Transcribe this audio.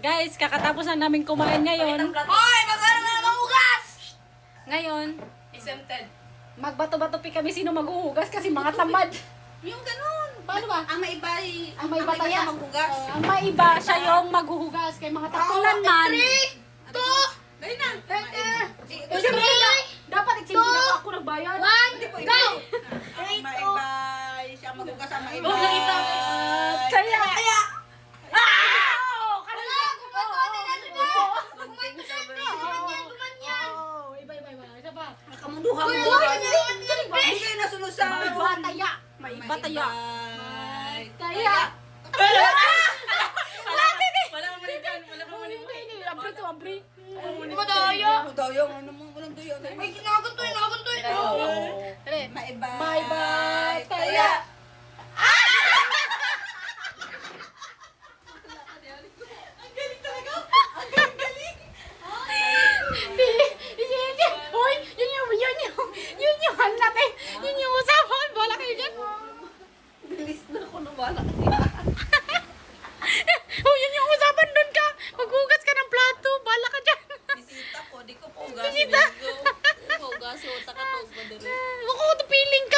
Guys, kakatapos na namin kumain ngayon. Hoy! Magkano na mahugas! Ngayon, Exempted. magbato-bato pi kami sino maghuhugas kasi mga tamad. Yung ganun. Paano ba? Ang may iba ay... Ang may iba siya taya. maghugas. Ang may iba, siya yung maghuhugas. Kay mga tapunan man. 3, 2, Dali na. Eh, siyempre, dapat example na ako nagbayad. 1, go! Ang maibay. Siya maghugas ang maibay. Oh, nakita ko. Kaya, Kaya! Wala, iba. Isa pa. Nakamunduhan mo. Hindi kayo nasunod sa... Maiba taya. Maiba taya. Kaya. Wala ka manigan. Wala ka manigan. Abri to, abri. Madaya. Dayo, ano mo? Walang dayo. Ay, kinagantoy. Dali. Maibay. Maiba taya. Hoy, yun yung natin. Yun yung usapan. Wala kayo dyan. Bilis na ako na wala. Oh, yun yung usapan doon ka. Maghugas ka ng plato. Bala ka dyan. Bisita ko, di ko po ugas. Bisita. Hugas, utak at hugas. Ako, piling ka.